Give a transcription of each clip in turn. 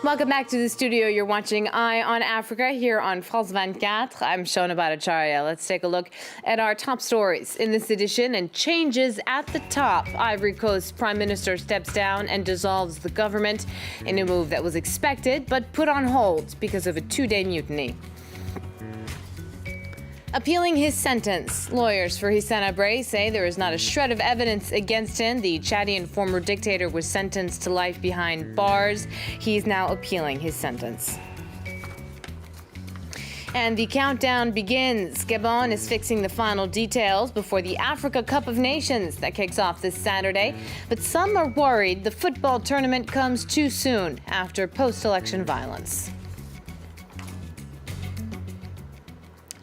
Welcome back to the studio. You're watching Eye on Africa here on France 24. I'm Shona Bhattacharya. Let's take a look at our top stories in this edition and changes at the top. Ivory Coast Prime Minister steps down and dissolves the government in a move that was expected but put on hold because of a 2-day mutiny. Appealing his sentence, lawyers for Hissène Habré say there is not a shred of evidence against him. The Chadian former dictator was sentenced to life behind bars. He's now appealing his sentence. And the countdown begins. Gabon is fixing the final details before the Africa Cup of Nations that kicks off this Saturday. But some are worried the football tournament comes too soon after post-election violence.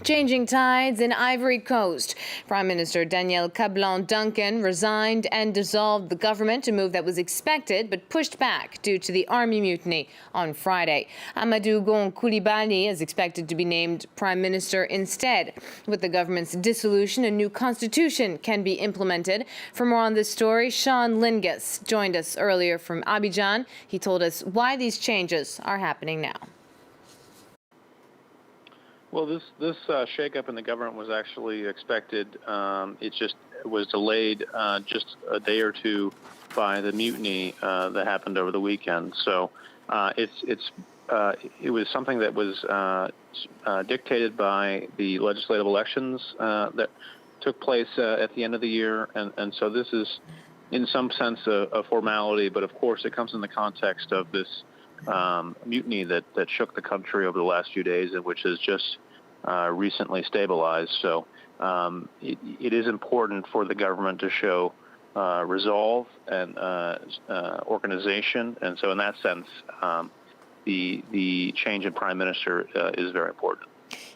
Changing tides in Ivory Coast. Prime Minister Daniel Kablan-Duncan resigned and dissolved the government, a move that was expected but pushed back due to the army mutiny on Friday. Amadou Gon Coulibaly is expected to be named prime minister instead. With the government's dissolution, a new constitution can be implemented. For more on this story, Sean Lingus joined us earlier from Abidjan. He told us why these changes are happening now. Well, this shakeup in the government was actually expected. It was delayed just a day or two by the mutiny that happened over the weekend. So it was something that was dictated by the legislative elections that took place at the end of the year, and so this is, in some sense, a formality. But of course, it comes in the context of this mutiny that shook the country over the last few days, and which has just recently stabilized. So it is important for the government to show resolve and organization, and so in that sense, the change in prime minister is very important.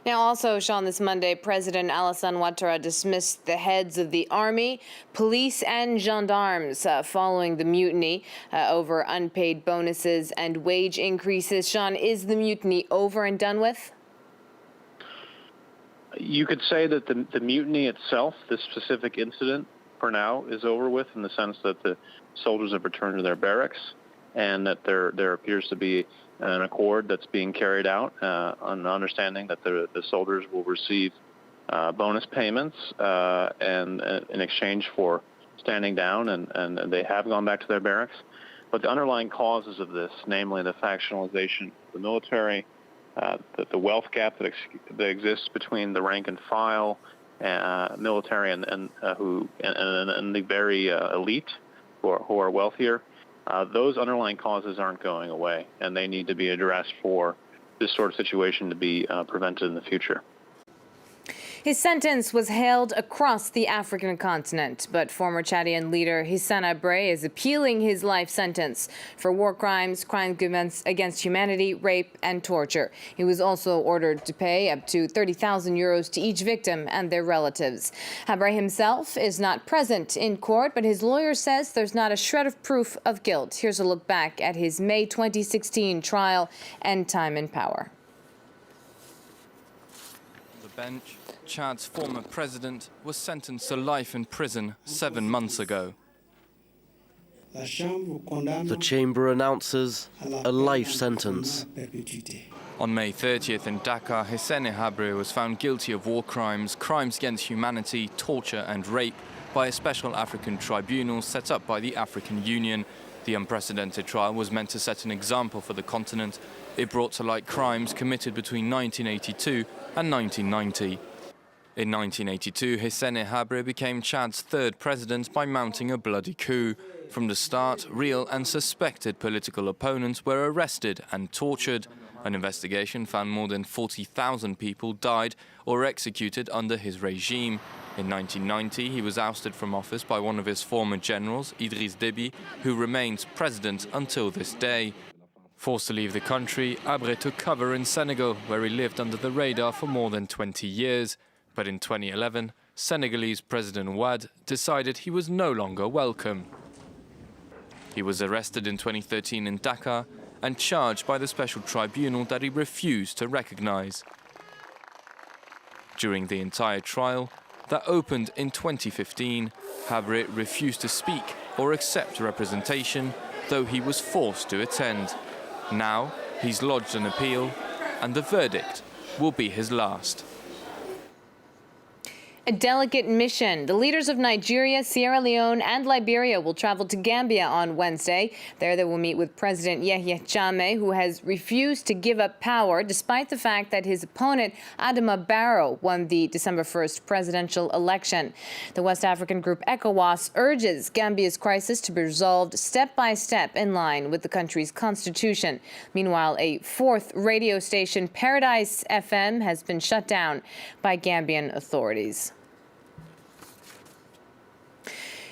Now, also, Sean, this Monday, President Alassane Ouattara dismissed the heads of the army, police, and gendarmes following the mutiny over unpaid bonuses and wage increases. Sean, is the mutiny over and done with? You could say that the mutiny itself, this specific incident, for now, is over with, in the sense that the soldiers have returned to their barracks, and that there appears to be an accord that's being carried out on understanding that the soldiers will receive bonus payments and in exchange for standing down, and they have gone back to their barracks. But the underlying causes of this, namely the factionalization of the military, the wealth gap that exists between the rank and file military and the very elite who are wealthier, those underlying causes aren't going away, and they need to be addressed for this sort of situation to be prevented in the future. His sentence was hailed across the African continent, but former Chadian leader Hissène Habré is appealing his life sentence for war crimes, crimes against humanity, rape, and torture. He was also ordered to pay up to 30,000 euros to each victim and their relatives. Habré himself is not present in court, but his lawyer says there's not a shred of proof of guilt. Here's a look back at his May 2016 trial and time in power. The bench. Chad's former president was sentenced to life in prison 7 months ago. The chamber announces a life sentence. On May 30th in Dakar, Hissène Habré was found guilty of war crimes, crimes against humanity, torture and rape by a special African tribunal set up by the African Union. The unprecedented trial was meant to set an example for the continent. It brought to light crimes committed between 1982 and 1990. In 1982, Hissène Habré became Chad's third president by mounting a bloody coup. From the start, real and suspected political opponents were arrested and tortured. An investigation found more than 40,000 people died or executed under his regime. In 1990, he was ousted from office by one of his former generals, Idriss Déby, who remains president until this day. Forced to leave the country, Habré took cover in Senegal, where he lived under the radar for more than 20 years. But in 2011, Senegalese President Wade decided he was no longer welcome. He was arrested in 2013 in Dakar and charged by the special tribunal that he refused to recognize. During the entire trial, that opened in 2015, Habré refused to speak or accept representation, though he was forced to attend. Now he's lodged an appeal, and the verdict will be his last. A delicate mission. The leaders of Nigeria, Sierra Leone, and Liberia will travel to Gambia on Wednesday. There they will meet with President Yahya Jammeh, who has refused to give up power despite the fact that his opponent, Adama Barrow, won the December 1st presidential election. The West African group ECOWAS urges Gambia's crisis to be resolved step by step in line with the country's constitution. Meanwhile, a fourth radio station, Paradise FM, has been shut down by Gambian authorities.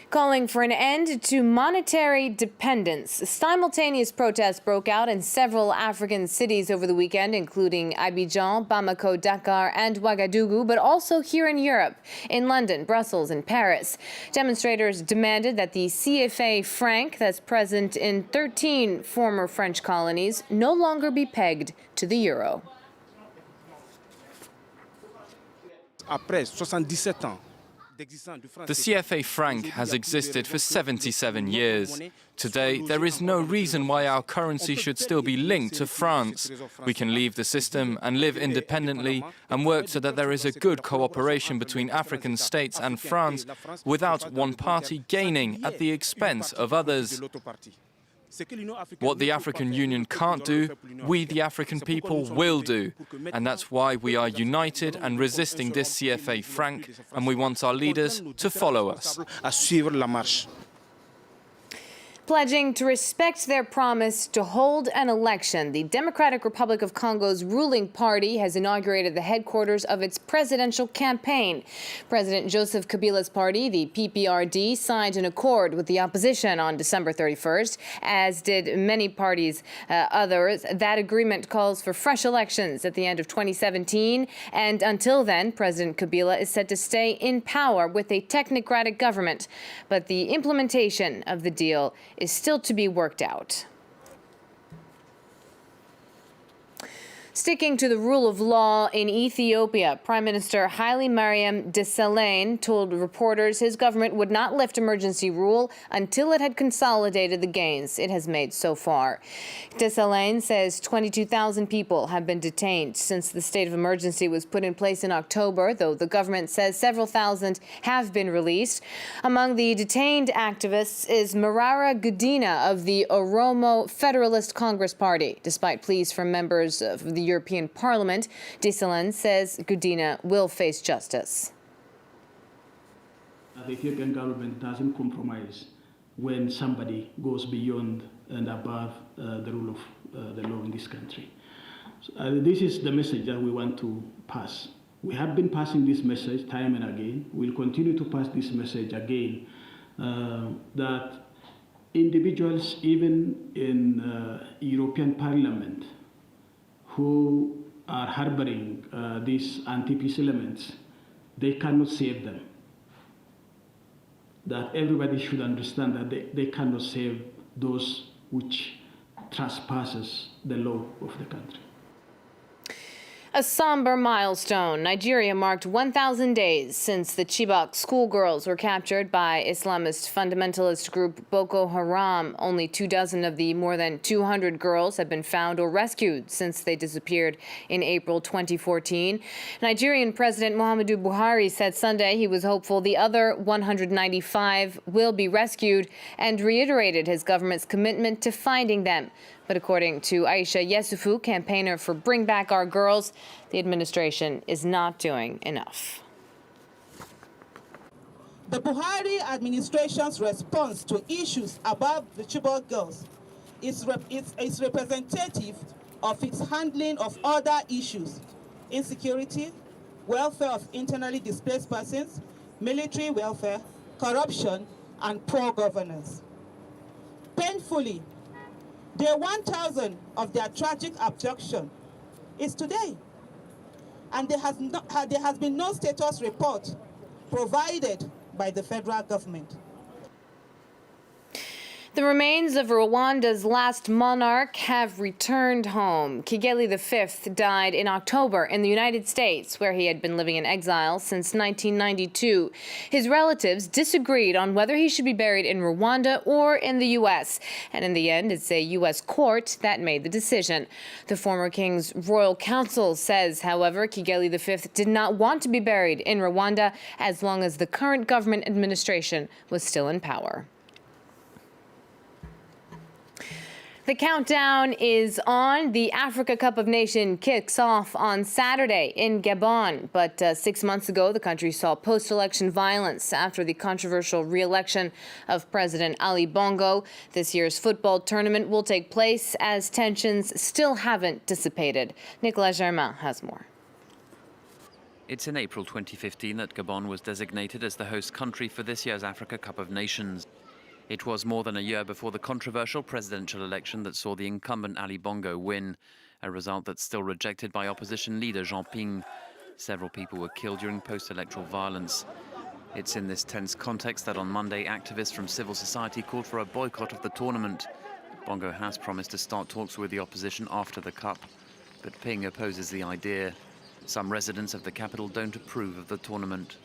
Calling for an end to monetary dependence. Simultaneous protests broke out in several African cities over the weekend, including Abidjan, Bamako, Dakar, and Ouagadougou, but also here in Europe, in London, Brussels, and Paris. Demonstrators demanded that the CFA franc, that's present in 13 former French colonies, no longer be pegged to the euro. Après 77 ans. The CFA franc has existed for 77 years. Today, there is no reason why our currency should still be linked to France. We can leave the system and live independently and work so that there is a good cooperation between African states and France without one party gaining at the expense of others. What the African Union can't do, we, the African people, will do. And that's why we are united and resisting this CFA franc, and we want our leaders to follow us. Pledging to respect their promise to hold an election, the Democratic Republic of Congo's ruling party has inaugurated the headquarters of its presidential campaign. President Joseph Kabila's party, the PPRD, signed an accord with the opposition on December 31st, as did many parties others. That agreement calls for fresh elections at the end of 2017, and until then, President Kabila is said to stay in power with a technocratic government. But the implementation of the deal is still to be worked out. Sticking to the rule of law in Ethiopia, Prime Minister Haile Mariam Desalegn told reporters his government would not lift emergency rule until it had consolidated the gains it has made so far. Desalegn says 22,000 people have been detained since the state of emergency was put in place in October, though the government says several thousand have been released. Among the detained activists is Marara Gudina of the Oromo Federalist Congress Party. Despite pleas from members of the European Parliament, Desalegn says Gudina will face justice. The Ethiopian government doesn't compromise when somebody goes beyond and above the rule of the law in this country. So, this is the message that we want to pass. We have been passing this message time and again. We'll continue to pass this message again, that individuals, even in European Parliament, who are harboring these anti-peace elements, they cannot save them. That everybody should understand that they cannot save those which trespasses the law of the country. A somber milestone. Nigeria marked 1,000 days since the Chibok schoolgirls were captured by Islamist fundamentalist group Boko Haram. Only 24 of the more than 200 girls have been found or rescued since they disappeared in April 2014. Nigerian President Muhammadu Buhari said Sunday he was hopeful the other 195 will be rescued and reiterated his government's commitment to finding them. But according to Aisha Yesufu, campaigner for Bring Back Our Girls, the administration is not doing enough. The Buhari administration's response to issues about the Chibok girls is representative of its handling of other issues: insecurity, welfare of internally displaced persons, military welfare, corruption, and poor governance. Painfully, Day 1,000 of their tragic abduction is today, and there has been no status report provided by the federal government. The remains of Rwanda's last monarch have returned home. Kigeli V died in October in the United States, where he had been living in exile since 1992. His relatives disagreed on whether he should be buried in Rwanda or in the U.S., and in the end, it's a U.S. court that made the decision. The former king's royal council says, however, Kigeli V did not want to be buried in Rwanda as long as the current government administration was still in power. The countdown is on. The Africa Cup of Nations kicks off on Saturday in Gabon. But 6 months ago, the country saw post-election violence after the controversial re-election of President Ali Bongo. This year's football tournament will take place as tensions still haven't dissipated. Nicolas Germain has more. It's in April 2015 that Gabon was designated as the host country for this year's Africa Cup of Nations. It was more than a year before the controversial presidential election that saw the incumbent Ali Bongo win, a result that's still rejected by opposition leader Jean Ping. Several people were killed during post-electoral violence. It's in this tense context that on Monday, activists from civil society called for a boycott of the tournament. Bongo has promised to start talks with the opposition after the Cup, but Ping opposes the idea. Some residents of the capital don't approve of the tournament.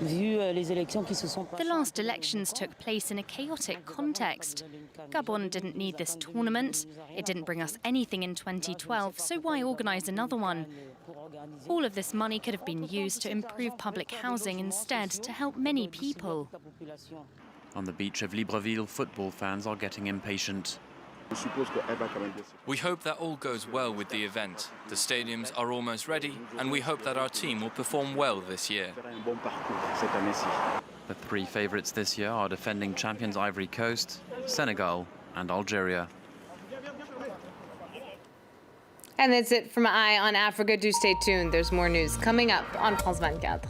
The last elections took place in a chaotic context. Gabon didn't need this tournament. It didn't bring us anything in 2012, so why organise another one? All of this money could have been used to improve public housing instead, to help many people. On the beach of Libreville, football fans are getting impatient. We hope that all goes well with the event. The stadiums are almost ready, and we hope that our team will perform well this year. The three favourites this year are defending champions Ivory Coast, Senegal and Algeria. And that's it from Eye on Africa. Do stay tuned. There's more news coming up on France 24.